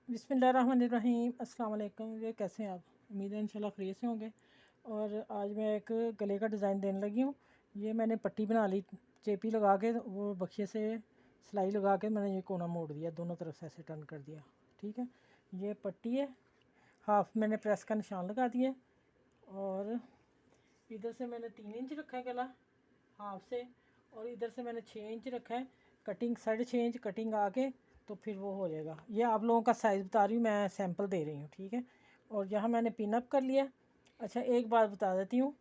बिस्मिल्लाहिर्रहमानिर्रहीम। अस्सलाम वालेकुम। ये कैसे हैं आप? उम्मीद है इंशाल्लाह खैरियत से होंगे। और आज मैं एक गले का डिज़ाइन देने लगी हूँ। ये मैंने पट्टी बना ली, चेपी लगा के, वो बखिए से सिलाई लगा के मैंने ये कोना मोड़ दिया, दोनों तरफ से ऐसे टर्न कर दिया। ठीक है, ये पट्टी है। हाफ मैंने प्रेस का निशान लगा दिया और इधर से मैंने 3 इंच रखा है गला हाफ से, और इधर से मैंने 6 इंच रखा है। कटिंग 6.5 इंच कटिंग आके तो फिर वो हो जाएगा। ये आप लोगों का साइज़ बता रही हूँ, मैं सैंपल दे रही हूँ। ठीक है, और यहाँ मैंने पिन अप कर लिया। अच्छा, एक बात बता देती हूँ,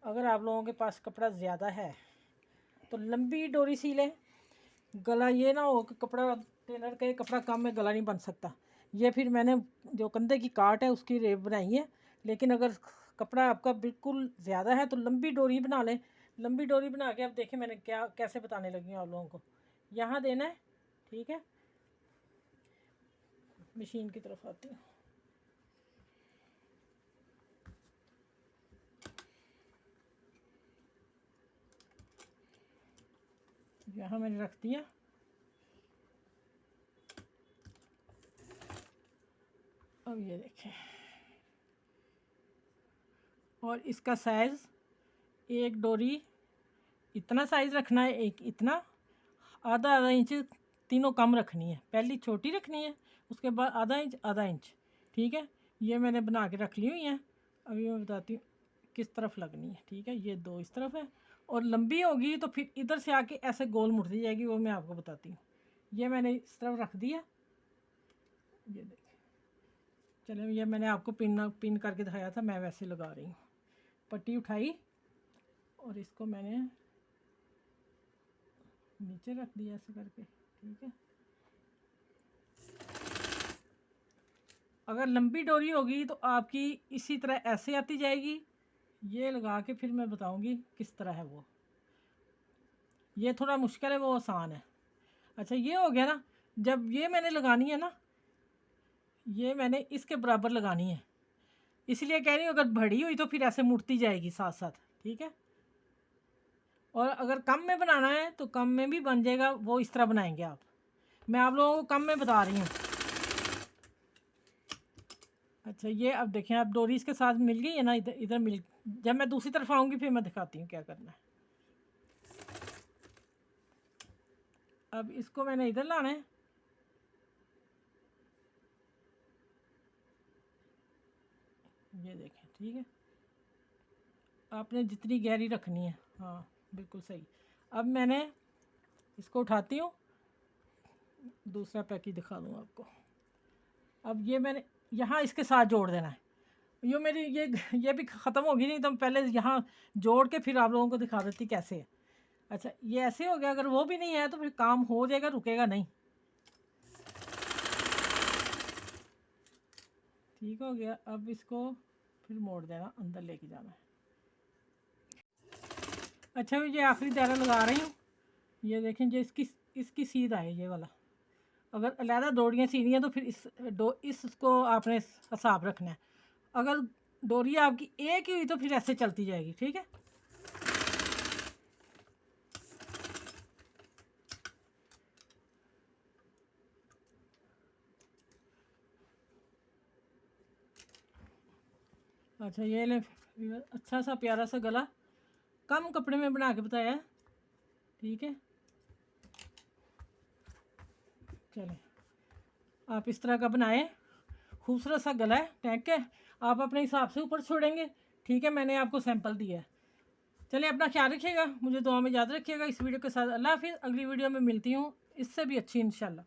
अगर आप लोगों के पास कपड़ा ज़्यादा है तो लंबी डोरी सी लें। गला ये ना हो कि कपड़ा टेलर का कपड़ा कम में गला नहीं बन सकता। ये फिर मैंने जो कंधे की काट है उसकी रेप बनाई है। लेकिन अगर कपड़ा आपका बिल्कुल ज़्यादा है तो लंबी डोरी बना लें। लंबी डोरी बना के अब देखें मैंने क्या कैसे बताने लगी हूँ आप लोगों को। यहाँ देना है। ठीक है, मशीन की तरफ आती हूँ। यहाँ मैंने रख दिया। अब ये देखें, और इसका साइज़ एक डोरी इतना साइज़ रखना है, एक इतना, आधा आधा इंच तीनों कम रखनी है। पहली छोटी रखनी है, उसके बाद आधा इंच आधा इंच। ठीक है, ये मैंने बना के रख ली हुई है। अभी मैं बताती हूँ किस तरफ लगनी है। ठीक है, ये दो इस तरफ है, और लंबी होगी तो फिर इधर से आके ऐसे गोल मुड़ती जाएगी, वो मैं आपको बताती हूँ। ये मैंने इस तरफ रख दिया। ये देखिए, चलो ये मैंने आपको पिन करके दिखाया था, मैं वैसे लगा रही हूँ। पट्टी उठाई और इसको मैंने नीचे रख दिया ऐसे करके। ठीक है, अगर लंबी डोरी होगी तो आपकी इसी तरह ऐसे आती जाएगी। ये लगा के फिर मैं बताऊंगी किस तरह है वो। ये थोड़ा मुश्किल है, वो आसान है। अच्छा, ये हो गया ना। जब ये मैंने लगानी है ना, ये मैंने इसके बराबर लगानी है, इसलिए कह रही हूँ अगर बड़ी हुई तो फिर ऐसे मुड़ती जाएगी साथ साथ। ठीक है, और अगर कम में बनाना है तो कम में भी बन जाएगा, वो इस तरह बनाएंगे आप। मैं आप लोगों को कम में बता रही हूँ। अच्छा, ये अब देखें, अब डोरी इसके साथ मिल गई है ना, इधर इधर मिल। जब मैं दूसरी तरफ आऊँगी फिर मैं दिखाती हूँ क्या करना है। अब इसको मैंने इधर लाना है। ये देखें, ठीक है, आपने जितनी गहरी रखनी है। हाँ, बिल्कुल सही। अब मैंने इसको उठाती हूँ, दूसरा पैकेज दिखा दूँ आपको। अब ये मैंने यहाँ इसके साथ जोड़ देना है। ये मेरी ये भी ख़त्म होगी नहीं तो पहले यहाँ जोड़ के फिर आप लोगों को दिखा देती कैसे है। अच्छा, ये ऐसे हो गया। अगर वो भी नहीं है तो फिर काम हो जाएगा, रुकेगा नहीं। ठीक हो गया। अब इसको फिर मोड़ देना, अंदर लेके जाना है। अच्छा, ये आखिरी दायरा लगा रही हूँ। ये देखें, जो इसकी सीध आए ये वाला। अगर अलहदा डोरियाँ सीनी है तो फिर इसको आपने हिसाब रखना है। अगर डोरी आपकी एक ही हुई तो फिर ऐसे चलती जाएगी। ठीक है, अच्छा ये ले, अच्छा सा प्यारा सा गला कम कपड़े में बना के बताया। ठीक है, चलें, आप इस तरह का बनाएं। खूबसूरत सा गला है, टैग है। आप अपने हिसाब से ऊपर छोड़ेंगे। ठीक है, मैंने आपको सैंपल दिया है। चलिए, अपना ख्याल रखिएगा, मुझे दुआ में याद रखिएगा। इस वीडियो के साथ अल्लाह हाफिज़। अगली वीडियो में मिलती हूँ इससे भी अच्छी इंशाल्लाह।